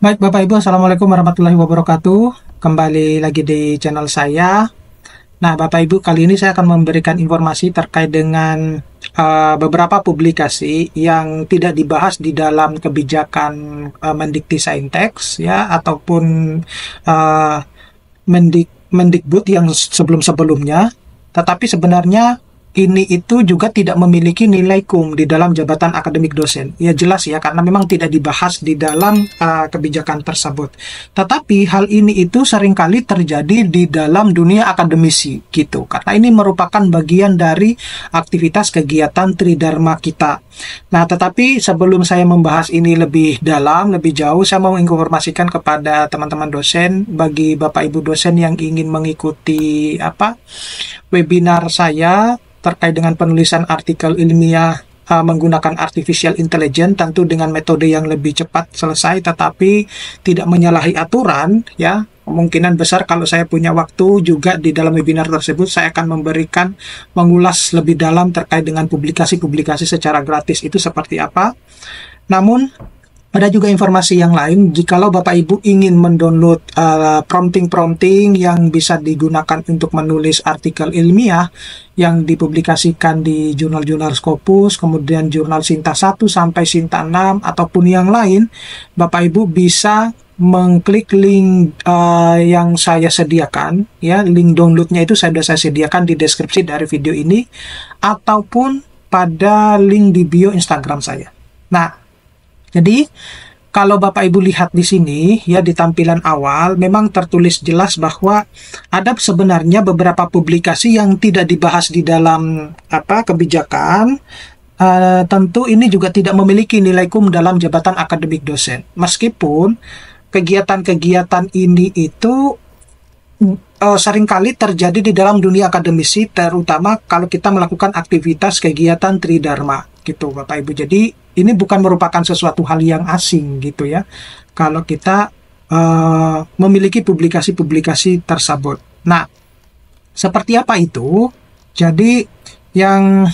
Baik Bapak Ibu, Assalamualaikum warahmatullahi wabarakatuh. Kembali lagi di channel saya. Nah Bapak Ibu, kali ini saya akan memberikan informasi terkait dengan beberapa publikasi yang tidak dibahas di dalam kebijakan Mendikti ya, ataupun uh, Mendikbud yang sebelum-sebelumnya. Tetapi sebenarnya ini itu juga tidak memiliki nilai di dalam jabatan akademik dosen. Ya jelas ya, karena memang tidak dibahas di dalam kebijakan tersebut. Tetapi hal ini itu seringkali terjadi di dalam dunia akademisi gitu. Karena ini merupakan bagian dari aktivitas kegiatan Tridharma kita. Nah, tetapi sebelum saya membahas ini lebih dalam, lebih jauh, saya mau informasikan kepada teman-teman dosen, bagi Bapak Ibu dosen yang ingin mengikuti webinar saya terkait dengan penulisan artikel ilmiah menggunakan artificial intelligence, tentu dengan metode yang lebih cepat selesai tetapi tidak menyalahi aturan ya. Kemungkinan besar kalau saya punya waktu juga di dalam webinar tersebut saya akan mengulas lebih dalam terkait dengan publikasi-publikasi secara gratis itu seperti apa. Namun ada juga informasi yang lain, jikalau Bapak Ibu ingin mendownload prompting-prompting yang bisa digunakan untuk menulis artikel ilmiah yang dipublikasikan di jurnal-jurnal Scopus, kemudian jurnal Sinta 1 sampai Sinta 6 ataupun yang lain, Bapak Ibu bisa mengklik link yang saya sediakan ya, link downloadnya itu sudah saya sediakan di deskripsi dari video ini ataupun pada link di bio Instagram saya. Nah, jadi, kalau Bapak Ibu lihat di sini, ya di tampilan awal, memang tertulis jelas bahwa ada sebenarnya beberapa publikasi yang tidak dibahas di dalam kebijakan. Tentu ini juga tidak memiliki nilai dalam jabatan akademik dosen. Meskipun kegiatan-kegiatan ini itu seringkali terjadi di dalam dunia akademisi, terutama kalau kita melakukan aktivitas kegiatan Tridharma gitu Bapak Ibu. Jadi ini bukan merupakan sesuatu hal yang asing gitu ya, kalau kita memiliki publikasi-publikasi tersebut. Nah, seperti apa itu? Jadi yang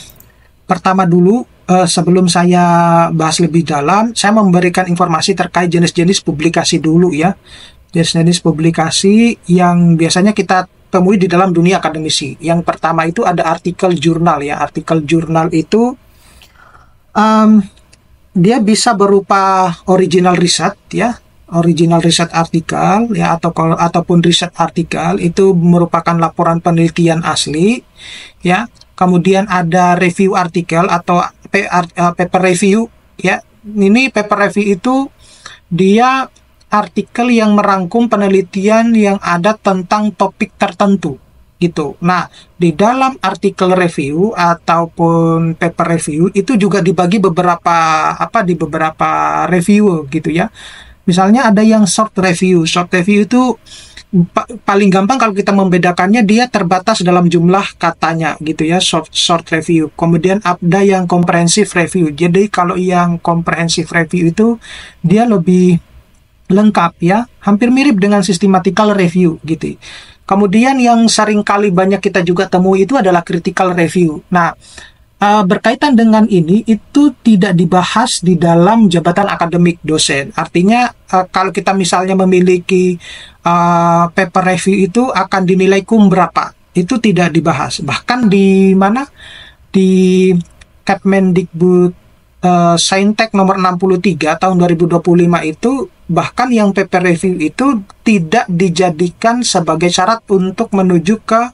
pertama dulu, sebelum saya bahas lebih dalam, saya memberikan informasi terkait jenis-jenis publikasi dulu ya. Jenis-jenis publikasi yang biasanya kita temui di dalam dunia akademisi. Yang pertama itu ada artikel jurnal ya. Artikel jurnal itu dia bisa berupa original riset ya, original riset artikel ya, ataupun riset artikel itu merupakan laporan penelitian asli ya. Kemudian ada review artikel atau paper review ya. Ini paper review itu dia artikel yang merangkum penelitian yang ada tentang topik tertentu gitu. Nah, di dalam artikel review ataupun paper review itu juga dibagi di beberapa review gitu ya. Misalnya ada yang short review. Short review itu paling gampang kalau kita membedakannya, dia terbatas dalam jumlah katanya gitu ya, short review. Kemudian ada yang comprehensive review. Jadi kalau yang comprehensive review itu dia lebih lengkap ya, hampir mirip dengan systematical review gitu. Kemudian yang sering kali banyak kita juga temui itu adalah critical review. Nah, berkaitan dengan ini itu tidak dibahas di dalam jabatan akademik dosen. Artinya kalau kita misalnya memiliki paper review itu akan dinilai berapa, itu tidak dibahas. Bahkan di Kepmendikbud Saintek nomor 63 tahun 2025 itu, bahkan yang paper review itu tidak dijadikan sebagai syarat untuk menuju ke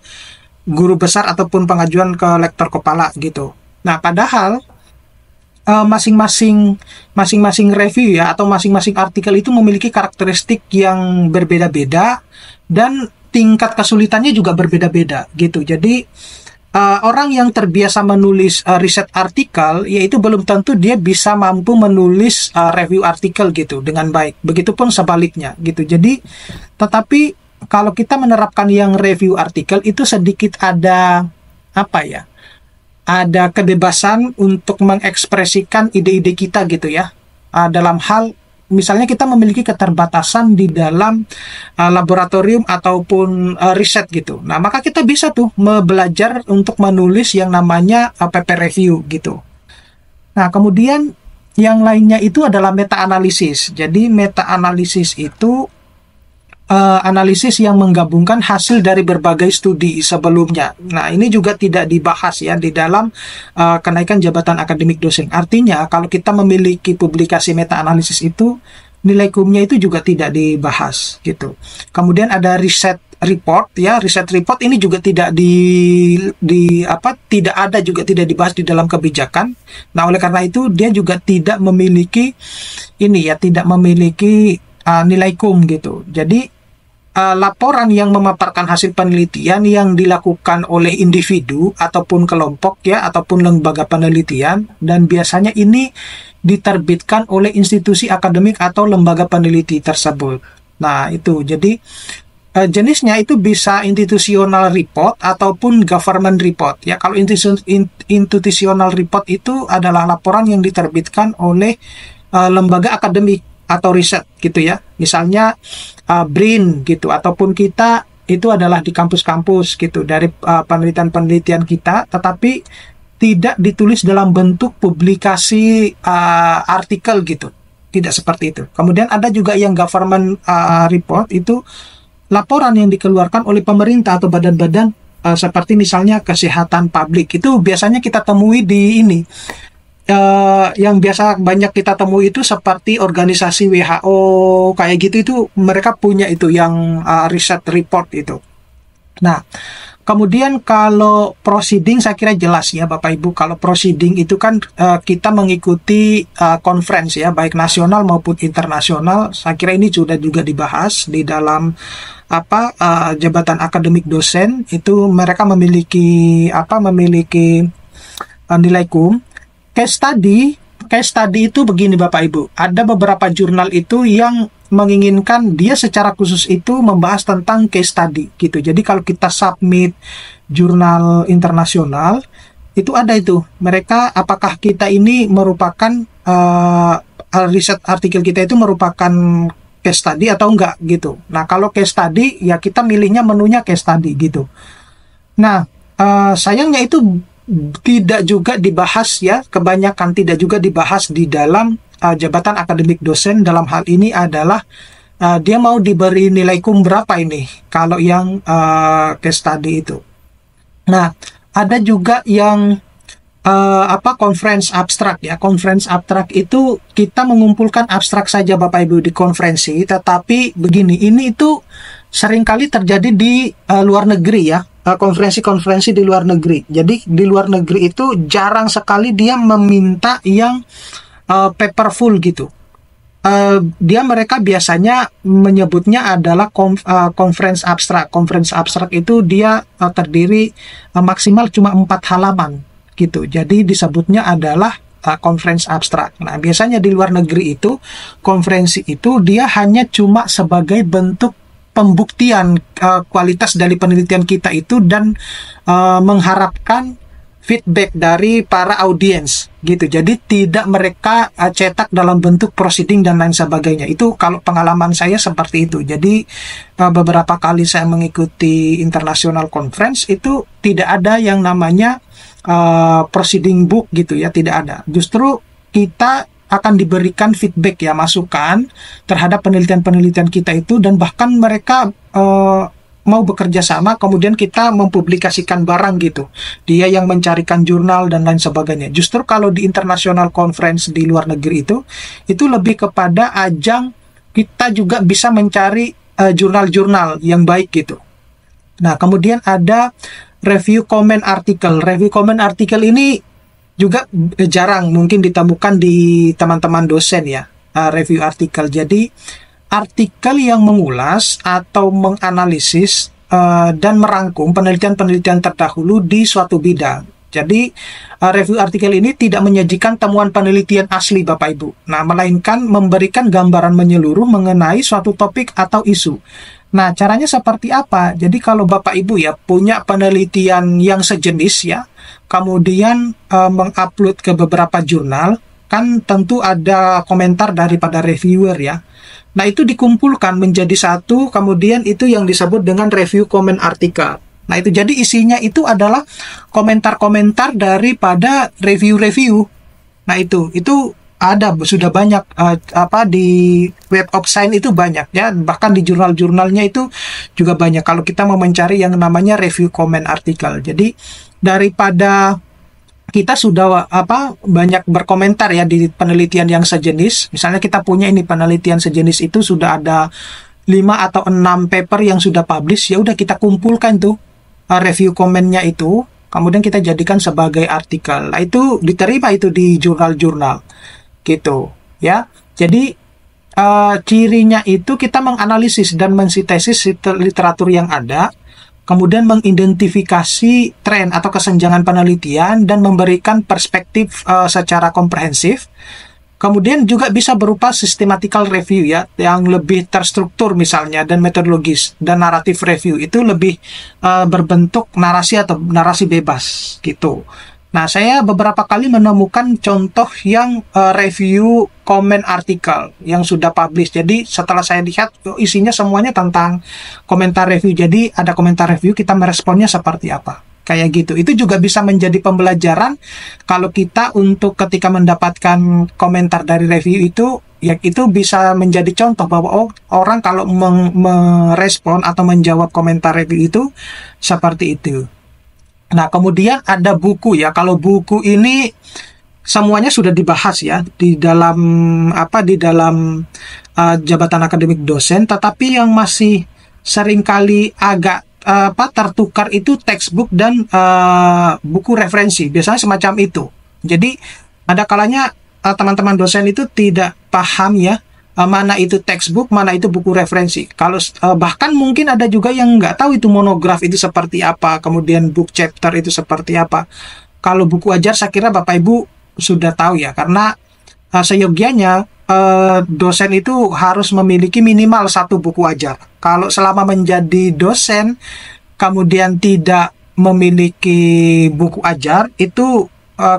guru besar ataupun pengajuan ke lektor kepala gitu. Nah, padahal masing-masing review ya, atau masing-masing artikel itu memiliki karakteristik yang berbeda-beda dan tingkat kesulitannya juga berbeda-beda gitu. Jadi orang yang terbiasa menulis riset artikel, yaitu belum tentu dia bisa mampu menulis review artikel gitu dengan baik. Begitupun sebaliknya gitu. Jadi, tetapi kalau kita menerapkan yang review artikel itu sedikit ada ada kebebasan untuk mengekspresikan ide-ide kita gitu ya. Dalam hal misalnya kita memiliki keterbatasan di dalam laboratorium ataupun riset gitu. Nah, maka kita bisa tuh belajar untuk menulis yang namanya paper review gitu. Nah, kemudian yang lainnya itu adalah meta-analisis. Jadi meta-analisis itu analisis yang menggabungkan hasil dari berbagai studi sebelumnya. Nah, ini juga tidak dibahas ya di dalam kenaikan jabatan akademik dosen. Artinya, kalau kita memiliki publikasi meta-analisis itu, nilai kumnya itu juga tidak dibahas gitu. Kemudian ada riset report ya, riset report ini juga tidak tidak ada, juga tidak dibahas di dalam kebijakan. Nah, oleh karena itu dia juga tidak memiliki tidak memiliki nilai kum gitu. Jadi laporan yang memaparkan hasil penelitian yang dilakukan oleh individu ataupun kelompok ya, ataupun lembaga penelitian, dan biasanya ini diterbitkan oleh institusi akademik atau lembaga peneliti tersebut. Nah, itu jadi jenisnya itu bisa institutional report ataupun government report ya. Kalau institutional report itu adalah laporan yang diterbitkan oleh lembaga akademik atau riset gitu ya, misalnya BRIN gitu, ataupun kita itu adalah di kampus-kampus gitu, dari penelitian-penelitian kita, tetapi tidak ditulis dalam bentuk publikasi artikel gitu, tidak seperti itu. Kemudian ada juga yang government report, itu laporan yang dikeluarkan oleh pemerintah atau badan-badan seperti misalnya kesehatan publik. Itu biasanya kita temui di ini. Yang biasa banyak kita temui itu seperti organisasi WHO kayak gitu, itu mereka punya itu yang riset report itu. Nah, kemudian kalau proceeding saya kira jelas ya Bapak Ibu. Kalau proceeding itu kan kita mengikuti conference ya, baik nasional maupun internasional. Saya kira ini sudah juga dibahas di dalam jabatan akademik dosen, itu mereka memiliki nilai kum. Case study itu begini Bapak Ibu, ada beberapa jurnal itu yang menginginkan dia secara khusus itu membahas tentang case study gitu. Jadi kalau kita submit jurnal internasional, itu ada itu, mereka apakah kita ini merupakan riset artikel kita itu merupakan case study atau enggak gitu. Nah, kalau case study ya kita milihnya menunya case study gitu. Nah, sayangnya itu tidak juga dibahas ya, kebanyakan tidak juga dibahas di dalam jabatan akademik dosen. Dalam hal ini adalah dia mau diberi nilai kum berapa ini kalau yang case study itu. Nah, ada juga yang conference abstrak ya. Conference abstrak itu kita mengumpulkan abstrak saja Bapak Ibu di konferensi, tetapi begini, ini itu seringkali terjadi di luar negeri ya. Konferensi-konferensi di luar negeri. Jadi di luar negeri itu jarang sekali dia meminta yang paper full gitu. Mereka biasanya menyebutnya adalah conference abstrak. Conference abstrak itu dia terdiri maksimal cuma 4 halaman gitu. Jadi disebutnya adalah conference abstrak. Nah, biasanya di luar negeri itu konferensi itu dia hanya cuma sebagai bentuk pembuktian kualitas dari penelitian kita itu, dan mengharapkan feedback dari para audiens gitu. Jadi tidak mereka cetak dalam bentuk proceeding dan lain sebagainya. Itu kalau pengalaman saya seperti itu. Jadi beberapa kali saya mengikuti international conference itu tidak ada yang namanya proceeding book gitu ya, tidak ada. Justru kita akan diberikan feedback ya, masukan terhadap penelitian-penelitian kita itu, dan bahkan mereka mau bekerja sama, kemudian kita mempublikasikan barang gitu. Dia yang mencarikan jurnal dan lain sebagainya. Justru kalau di international conference di luar negeri itu lebih kepada ajang kita juga bisa mencari jurnal-jurnal yang baik gitu. Nah, kemudian ada review comment artikel. Review comment artikel ini juga jarang mungkin ditemukan di teman-teman dosen ya, review artikel. Jadi artikel yang mengulas atau menganalisis dan merangkum penelitian-penelitian terdahulu di suatu bidang. Jadi review artikel ini tidak menyajikan temuan penelitian asli Bapak Ibu. Nah, melainkan memberikan gambaran menyeluruh mengenai suatu topik atau isu. Nah, caranya seperti apa? Jadi kalau Bapak Ibu ya punya penelitian yang sejenis ya, kemudian mengupload ke beberapa jurnal, kan tentu ada komentar daripada reviewer ya. Nah, itu dikumpulkan menjadi satu, kemudian itu yang disebut dengan review comment artikel. Nah, itu jadi isinya itu adalah komentar-komentar daripada review-review. Nah, itu ada sudah banyak di Web of Science itu banyak ya, bahkan di jurnal-jurnalnya itu juga banyak kalau kita mau mencari yang namanya review comment artikel. Jadi daripada kita sudah banyak berkomentar ya di penelitian yang sejenis, misalnya kita punya ini penelitian sejenis itu sudah ada 5 atau 6 paper yang sudah publish, ya udah kita kumpulkan tuh review komennya itu, kemudian kita jadikan sebagai artikel. Nah, itu diterima itu di jurnal-jurnal gitu ya. Jadi cirinya itu kita menganalisis dan mensintesis literatur yang ada, kemudian mengidentifikasi tren atau kesenjangan penelitian dan memberikan perspektif secara komprehensif. Kemudian juga bisa berupa systematical review ya, yang lebih terstruktur misalnya dan metodologis, dan naratif review itu lebih berbentuk narasi atau narasi bebas gitu. Nah, saya beberapa kali menemukan contoh yang review komen artikel yang sudah publish. Jadi setelah saya lihat isinya semuanya tentang komentar review. Jadi ada komentar review, kita meresponnya seperti apa. Kayak gitu. Itu juga bisa menjadi pembelajaran kalau kita untuk ketika mendapatkan komentar dari review itu, ya itu bisa menjadi contoh bahwa orang kalau merespon atau menjawab komentar review itu seperti itu. Nah, kemudian ada buku ya. Kalau buku ini semuanya sudah dibahas ya di dalam jabatan akademik dosen, tetapi yang masih seringkali agak tertukar itu textbook dan buku referensi. Biasanya semacam itu. Jadi ada kalanya teman-teman dosen itu tidak paham ya, mana itu textbook, mana itu buku referensi. Kalau bahkan mungkin ada juga yang nggak tahu itu monograf itu seperti apa, kemudian book chapter itu seperti apa. Kalau buku ajar saya kira Bapak Ibu sudah tahu ya, karena seyogianya dosen itu harus memiliki minimal 1 buku ajar. Kalau selama menjadi dosen kemudian tidak memiliki buku ajar, itu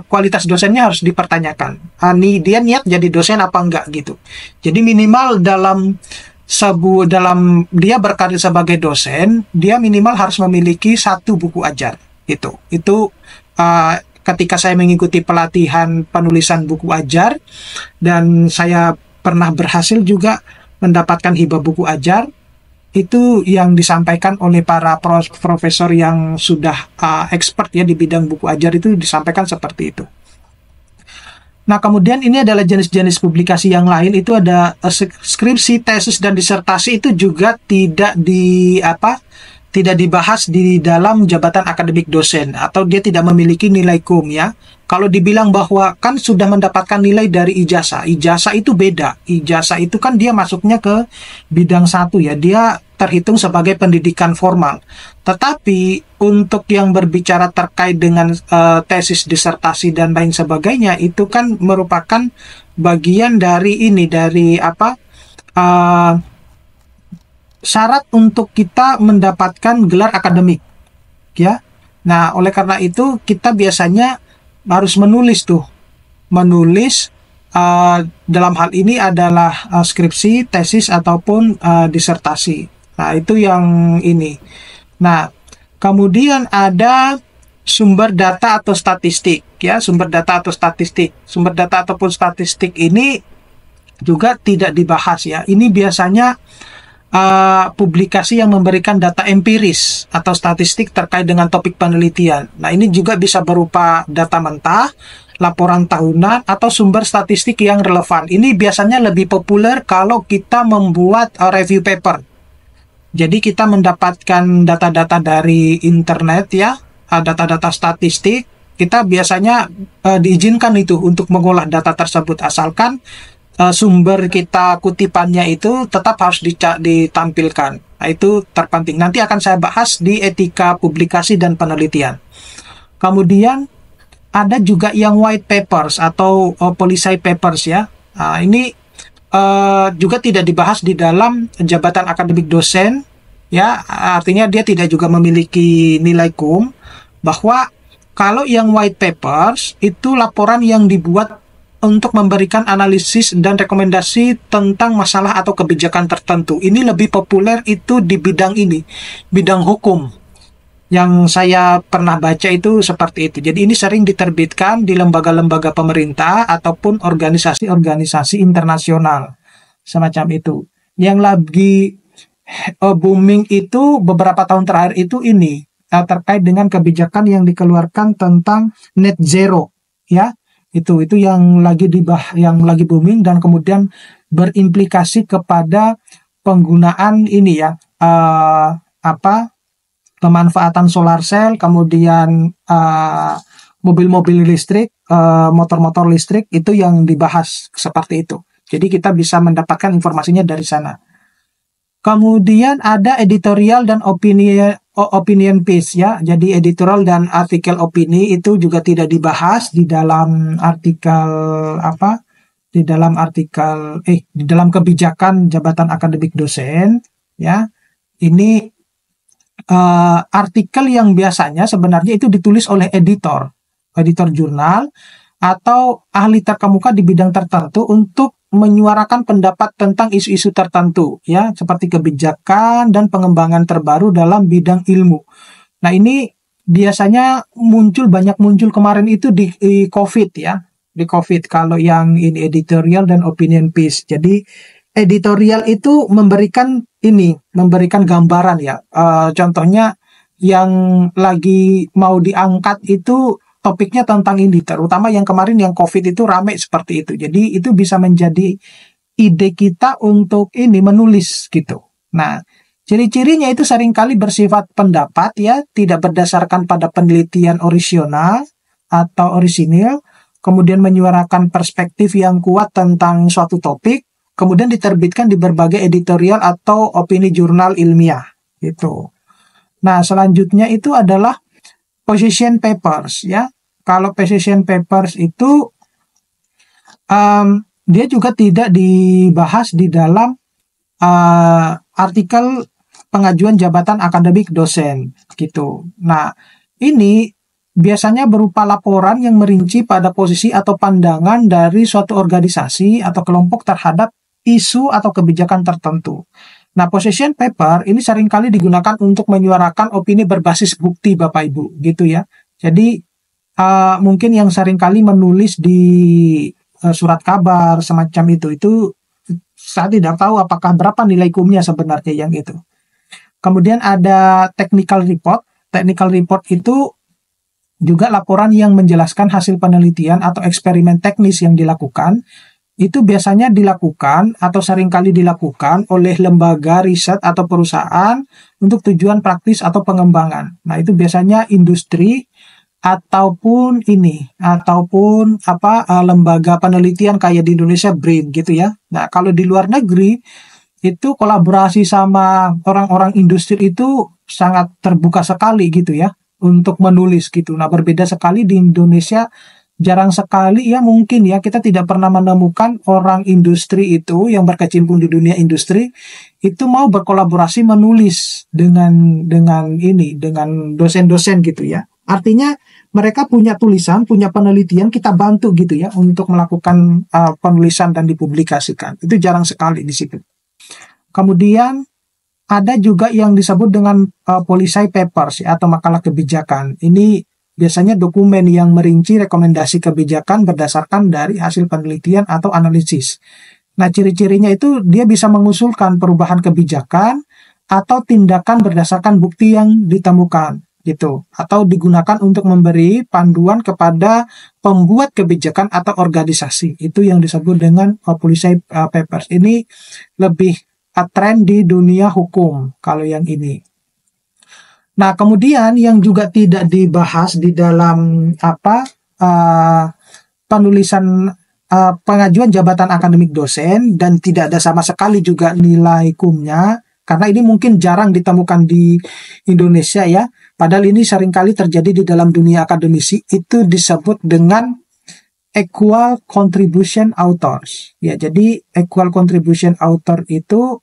kualitas dosennya harus dipertanyakan. Dia niat jadi dosen apa enggak gitu. Jadi minimal dalam dia berkarir sebagai dosen, dia minimal harus memiliki 1 buku ajar gitu. Itu ketika saya mengikuti pelatihan penulisan buku ajar dan saya pernah berhasil juga mendapatkan hibah buku ajar, itu yang disampaikan oleh para profesor yang sudah expert ya di bidang buku ajar, itu disampaikan seperti itu. Nah, kemudian ini adalah jenis-jenis publikasi yang lain, itu ada skripsi, tesis, dan disertasi itu juga tidak dibahas di dalam jabatan akademik dosen, atau dia tidak memiliki nilai kum ya. Kalau dibilang bahwa kan sudah mendapatkan nilai dari ijazah itu beda. Ijazah itu kan dia masuknya ke bidang 1 ya, dia terhitung sebagai pendidikan formal. Tetapi untuk yang berbicara terkait dengan tesis, disertasi, dan lain sebagainya, itu kan merupakan bagian dari syarat untuk kita mendapatkan gelar akademik ya. Nah, oleh karena itu kita biasanya harus menulis dalam hal ini adalah skripsi, tesis, ataupun disertasi. Nah, itu yang ini. Nah, kemudian ada sumber data atau statistik ya. Sumber data ataupun statistik ini juga tidak dibahas ya. Ini biasanya publikasi yang memberikan data empiris atau statistik terkait dengan topik penelitian. Nah, ini juga bisa berupa data mentah, laporan tahunan, atau sumber statistik yang relevan. Ini biasanya lebih populer kalau kita membuat review paper. Jadi kita mendapatkan data-data dari internet ya, data-data statistik. Kita biasanya diizinkan itu untuk mengolah data tersebut, asalkan sumber kita kutipannya itu tetap harus ditampilkan. Nah, itu terpenting. Nanti akan saya bahas di etika publikasi dan penelitian. Kemudian ada juga yang white papers atau policy papers ya. Nah, ini juga tidak dibahas di dalam jabatan akademik dosen ya. Artinya dia tidak juga memiliki nilai kum. Bahwa kalau yang white papers itu laporan yang dibuat untuk memberikan analisis dan rekomendasi tentang masalah atau kebijakan tertentu. Ini lebih populer itu di bidang ini, bidang hukum. Yang saya pernah baca itu seperti itu. Jadi ini sering diterbitkan di lembaga-lembaga pemerintah ataupun organisasi-organisasi internasional semacam itu. Yang lagi booming itu beberapa tahun terakhir itu ini terkait dengan kebijakan yang dikeluarkan tentang net zero, ya. Itu yang lagi booming dan kemudian berimplikasi kepada penggunaan ini ya, pemanfaatan solar cell, kemudian mobil-mobil listrik, motor-motor listrik, itu yang dibahas seperti itu. Jadi kita bisa mendapatkan informasinya dari sana. Kemudian ada editorial dan opinion piece ya. Jadi editorial dan artikel opini itu juga tidak dibahas di dalam artikel di dalam kebijakan jabatan akademik dosen ya. Ini artikel yang biasanya sebenarnya itu ditulis oleh editor jurnal atau ahli terkemuka di bidang tertentu untuk menyuarakan pendapat tentang isu-isu tertentu ya, seperti kebijakan dan pengembangan terbaru dalam bidang ilmu. Nah, ini biasanya banyak muncul kemarin itu di COVID ya, di COVID kalau yang ini editorial dan opinion piece. Jadi editorial itu memberikan gambaran ya. Contohnya yang lagi mau diangkat itu topiknya tentang ini, terutama yang kemarin yang COVID itu rame seperti itu. Jadi itu bisa menjadi ide kita untuk menulis gitu. Nah, ciri-cirinya itu seringkali bersifat pendapat ya, tidak berdasarkan pada penelitian orisinal atau orisinil, kemudian menyuarakan perspektif yang kuat tentang suatu topik, kemudian diterbitkan di berbagai editorial atau opini jurnal ilmiah gitu. Nah, selanjutnya itu adalah position papers ya. Kalau position papers itu dia juga tidak dibahas di dalam artikel pengajuan jabatan akademik dosen gitu. Nah, ini biasanya berupa laporan yang merinci pada posisi atau pandangan dari suatu organisasi atau kelompok terhadap isu atau kebijakan tertentu. Nah, position paper ini seringkali digunakan untuk menyuarakan opini berbasis bukti, Bapak Ibu, gitu ya. Jadi mungkin yang seringkali menulis di surat kabar semacam itu saya tidak tahu apakah berapa nilai hukumnya sebenarnya yang itu. Kemudian ada technical report. Technical report itu juga laporan yang menjelaskan hasil penelitian atau eksperimen teknis yang dilakukan. Itu biasanya dilakukan atau seringkali dilakukan oleh lembaga riset atau perusahaan untuk tujuan praktis atau pengembangan. Nah, itu biasanya industri ataupun lembaga penelitian kayak di Indonesia BRIN gitu ya. Nah, kalau di luar negeri itu kolaborasi sama orang-orang industri itu sangat terbuka sekali gitu ya untuk menulis gitu. Nah, berbeda sekali di Indonesia, jarang sekali ya, mungkin ya kita tidak pernah menemukan orang industri itu yang berkecimpung di dunia industri itu mau berkolaborasi menulis dengan dosen-dosen gitu ya. Artinya mereka punya tulisan, punya penelitian, kita bantu gitu ya untuk melakukan penulisan dan dipublikasikan. Itu jarang sekali di situ. Kemudian ada juga yang disebut dengan policy papers ya, atau makalah kebijakan. Ini biasanya dokumen yang merinci rekomendasi kebijakan berdasarkan dari hasil penelitian atau analisis. Nah, ciri-cirinya itu dia bisa mengusulkan perubahan kebijakan atau tindakan berdasarkan bukti yang ditemukan gitu, atau digunakan untuk memberi panduan kepada pembuat kebijakan atau organisasi. Itu yang disebut dengan policy papers. Ini lebih tren di dunia hukum kalau yang ini. Nah, kemudian yang juga tidak dibahas di dalam penulisan pengajuan jabatan akademik dosen dan tidak ada sama sekali juga nilai hukumnya, karena ini mungkin jarang ditemukan di Indonesia ya. Padahal ini seringkali terjadi di dalam dunia akademisi, itu disebut dengan equal contribution authors. Ya, jadi equal contribution author itu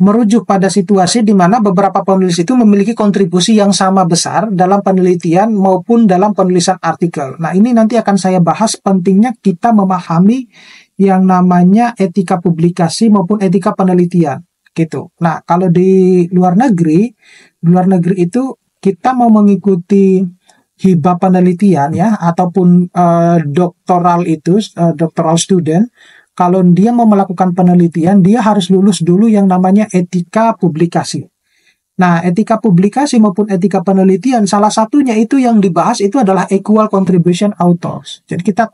merujuk pada situasi di mana beberapa penulis itu memiliki kontribusi yang sama besar dalam penelitian maupun dalam penulisan artikel. Nah, ini nanti akan saya bahas pentingnya kita memahami yang namanya etika publikasi maupun etika penelitian. gitu. Nah, kalau di luar negeri itu kita mau mengikuti hibah penelitian ya ataupun doctoral student, kalau dia mau melakukan penelitian dia harus lulus dulu yang namanya etika publikasi. Nah, etika publikasi maupun etika penelitian salah satunya itu yang dibahas itu adalah equal contribution authors. Jadi kita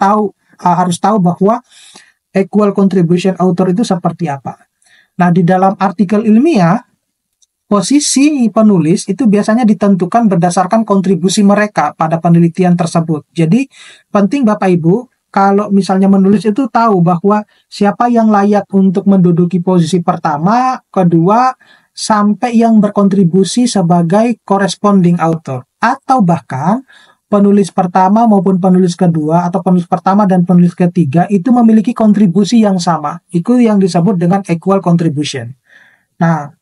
harus tahu bahwa equal contribution author itu seperti apa. Nah, di dalam artikel ilmiah posisi penulis itu biasanya ditentukan berdasarkan kontribusi mereka pada penelitian tersebut. Jadi penting Bapak Ibu, kalau misalnya menulis itu tahu bahwa siapa yang layak untuk menduduki posisi pertama, kedua, sampai yang berkontribusi sebagai corresponding author. Atau bahkan penulis pertama maupun penulis kedua atau penulis pertama dan penulis ketiga itu memiliki kontribusi yang sama. Itu yang disebut dengan equal contribution. Nah,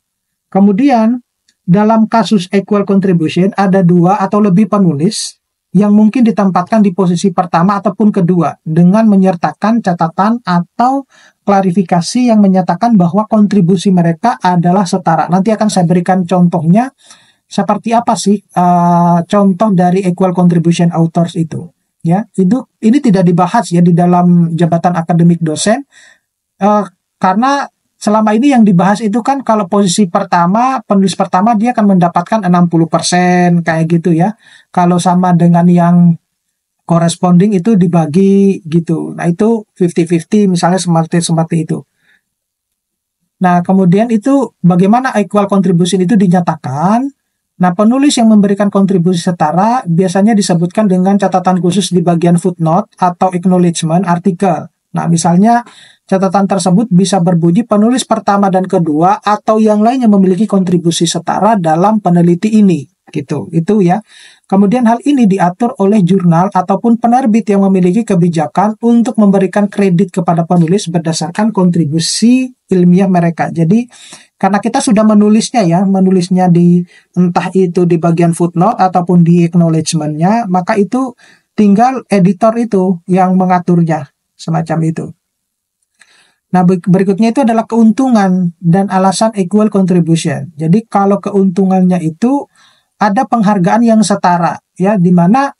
kemudian dalam kasus equal contribution ada 2 atau lebih penulis yang mungkin ditempatkan di posisi pertama ataupun kedua dengan menyertakan catatan atau klarifikasi yang menyatakan bahwa kontribusi mereka adalah setara. Nanti akan saya berikan contohnya seperti apa sih contoh dari equal contribution authors itu. Ya, ini tidak dibahas ya di dalam jabatan akademik dosen karena selama ini yang dibahas itu kan kalau posisi pertama, penulis pertama dia akan mendapatkan 60% kayak gitu ya. Kalau sama dengan yang corresponding itu dibagi gitu. Nah, itu 50-50 misalnya seperti itu. Nah, kemudian itu bagaimana equal contribution itu dinyatakan? Nah, penulis yang memberikan kontribusi setara biasanya disebutkan dengan catatan khusus di bagian footnote atau acknowledgement artikel. Nah, misalnya catatan tersebut bisa berbunyi penulis pertama dan kedua atau yang lainnya memiliki kontribusi setara dalam peneliti ini, gitu. Itu ya. Kemudian hal ini diatur oleh jurnal ataupun penerbit yang memiliki kebijakan untuk memberikan kredit kepada penulis berdasarkan kontribusi ilmiah mereka. Jadi, karena kita sudah menulisnya di entah itu di bagian footnote ataupun di acknowledgement-nya, maka itu tinggal editor itu yang mengaturnya, semacam itu. Nah, berikutnya itu adalah keuntungan dan alasan equal contribution. Jadi kalau keuntungannya itu ada penghargaan yang setara, ya, di mana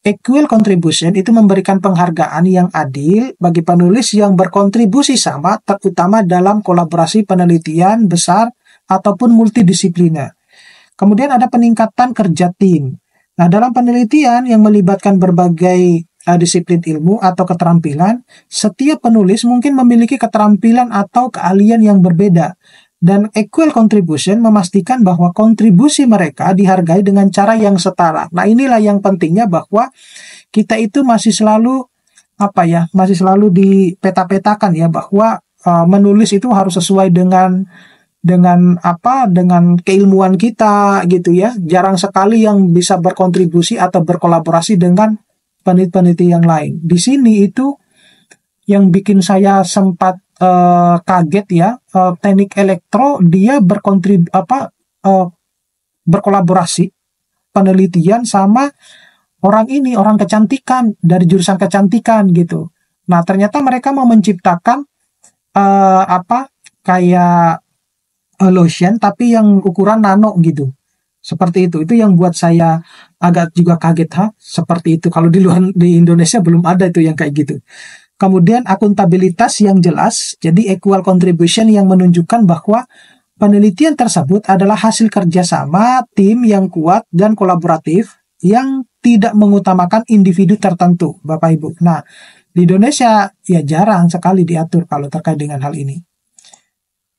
equal contribution itu memberikan penghargaan yang adil bagi penulis yang berkontribusi sama, terutama dalam kolaborasi penelitian besar ataupun multidisipliner. Kemudian ada peningkatan kerja tim. Nah, dalam penelitian yang melibatkan berbagai disiplin ilmu atau keterampilan, setiap penulis mungkin memiliki keterampilan atau keahlian yang berbeda. Dan equal contribution memastikan bahwa kontribusi mereka dihargai dengan cara yang setara. Nah, inilah yang pentingnya bahwa kita itu masih selalu dipeta-petakan ya bahwa menulis itu harus sesuai dengan keilmuan kita gitu ya. Jarang sekali yang bisa berkontribusi atau berkolaborasi dengan peneliti yang lain. Di sini itu yang bikin saya sempat kaget ya, teknik elektro dia berkolaborasi penelitian sama orang kecantikan dari jurusan kecantikan gitu. Nah, ternyata mereka mau menciptakan kayak lotion tapi yang ukuran nano gitu. Seperti itu yang buat saya agak juga kaget, seperti itu. Kalau di Indonesia belum ada itu yang kayak gitu. Kemudian akuntabilitas yang jelas, jadi equal contribution yang menunjukkan bahwa penelitian tersebut adalah hasil kerjasama tim yang kuat dan kolaboratif yang tidak mengutamakan individu tertentu, Bapak Ibu. Nah, di Indonesia ya jarang sekali diatur kalau terkait dengan hal ini.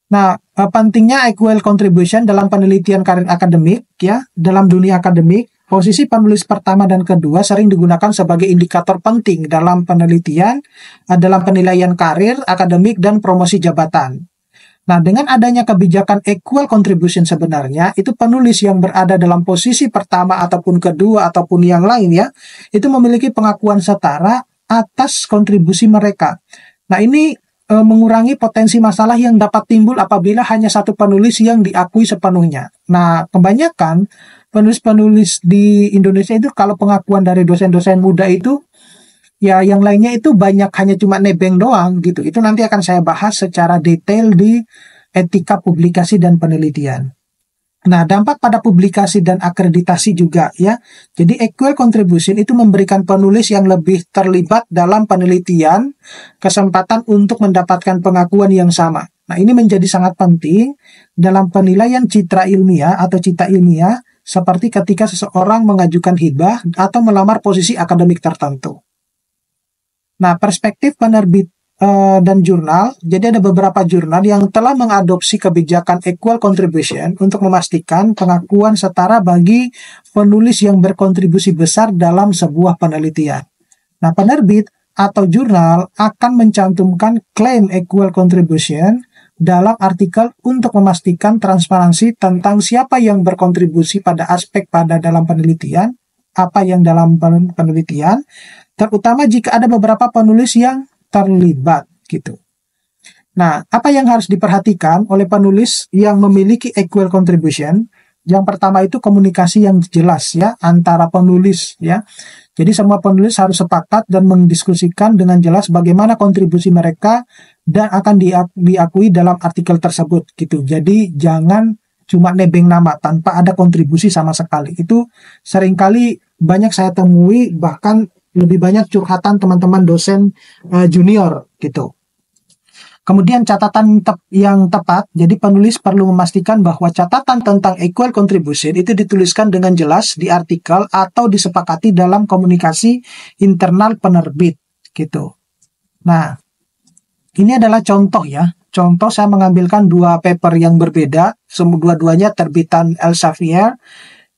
Nah, pentingnya equal contribution dalam penelitian karir akademik ya, dalam dunia akademik, posisi penulis pertama dan kedua sering digunakan sebagai indikator penting dalam penelitian, dalam penilaian karir akademik dan promosi jabatan. Nah, dengan adanya kebijakan equal contribution sebenarnya, itu penulis yang berada dalam posisi pertama ataupun kedua ataupun yang lain ya, itu memiliki pengakuan setara atas kontribusi mereka. Nah, ini mengurangi potensi masalah yang dapat timbul apabila hanya satu penulis yang diakui sepenuhnya. Nah, kebanyakan penulis-penulis di Indonesia itu kalau pengakuan dari dosen-dosen muda itu, ya yang lainnya itu banyak hanya cuma nebeng doang gitu. Itu nanti akan saya bahas secara detail di etika publikasi dan penelitian. Nah, dampak pada publikasi dan akreditasi juga ya. Jadi equal contribution itu memberikan penulis yang lebih terlibat dalam penelitian kesempatan untuk mendapatkan pengakuan yang sama. Nah, ini menjadi sangat penting dalam penilaian citra ilmiah atau cita ilmiah seperti ketika seseorang mengajukan hibah atau melamar posisi akademik tertentu. Nah, perspektif penerbit dan jurnal, jadi ada beberapa jurnal yang telah mengadopsi kebijakan equal contribution untuk memastikan pengakuan setara bagi penulis yang berkontribusi besar dalam sebuah penelitian. Nah, penerbit atau jurnal akan mencantumkan klaim equal contribution dalam artikel untuk memastikan transparansi tentang siapa yang berkontribusi pada aspek pada dalam penelitian, apa yang dalam penelitian, terutama jika ada beberapa penulis yang terlibat gitu. Nah, apa yang harus diperhatikan oleh penulis yang memiliki equal contribution? Yang pertama itu komunikasi yang jelas ya antara penulis ya. Jadi semua penulis harus sepakat dan mendiskusikan dengan jelas bagaimana kontribusi mereka dan akan diakui dalam artikel tersebut gitu. Jadi jangan cuma nebeng nama tanpa ada kontribusi sama sekali. Itu seringkali banyak saya temui, bahkan lebih banyak curhatan teman-teman dosen junior gitu. Kemudian catatan yang tepat, jadi penulis perlu memastikan bahwa catatan tentang equal contribution itu dituliskan dengan jelas di artikel atau disepakati dalam komunikasi internal penerbit gitu. Nah, ini adalah contoh ya. Contoh saya mengambilkan dua paper yang berbeda, dua-duanya terbitan Elsevier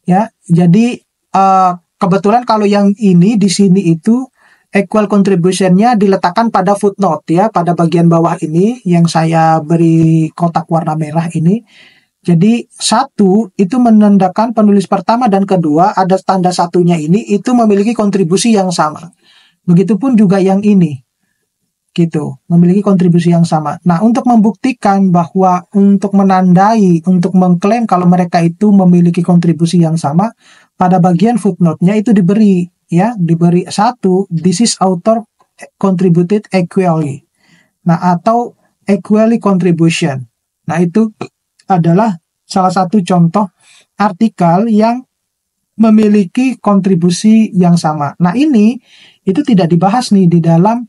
ya. Jadi kebetulan kalau yang ini di sini itu equal contribution-nya diletakkan pada footnote ya, pada bagian bawah ini yang saya beri kotak warna merah ini. Jadi satu itu menandakan penulis pertama dan kedua ada tanda satunya ini itu memiliki kontribusi yang sama. Begitupun juga yang ini. Gitu, memiliki kontribusi yang sama. Nah, untuk membuktikan bahwa untuk menandai, untuk mengklaim kalau mereka itu memiliki kontribusi yang sama, pada bagian footnote-nya itu diberi satu, this is author contributed equally. Nah, atau equally contribution. Nah, itu adalah salah satu contoh artikel yang memiliki kontribusi yang sama. Nah, ini itu tidak dibahas nih di dalam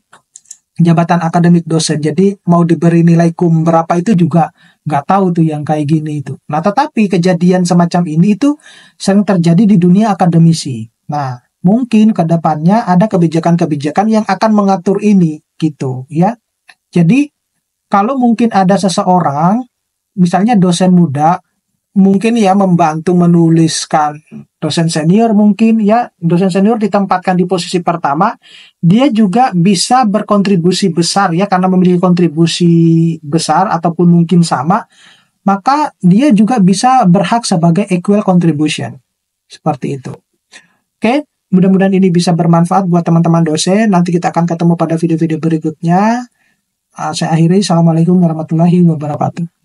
jabatan akademik dosen. Jadi mau diberi nilai cum berapa itu juga nggak tahu tuh yang kayak gini itu. Nah, tetapi kejadian semacam ini itu sering terjadi di dunia akademisi. Nah, mungkin ke depannya ada kebijakan-kebijakan yang akan mengatur ini gitu ya. Jadi kalau mungkin ada seseorang, misalnya dosen muda, mungkin ya membantu menuliskan dosen senior, mungkin ya dosen senior ditempatkan di posisi pertama, dia juga bisa berkontribusi besar ya karena memiliki kontribusi besar ataupun mungkin sama, maka dia juga bisa berhak sebagai equal contribution. Seperti itu. Oke, mudah-mudahan ini bisa bermanfaat buat teman-teman dosen. Nanti kita akan ketemu pada video-video berikutnya. Saya akhiri. Assalamualaikum warahmatullahi wabarakatuh.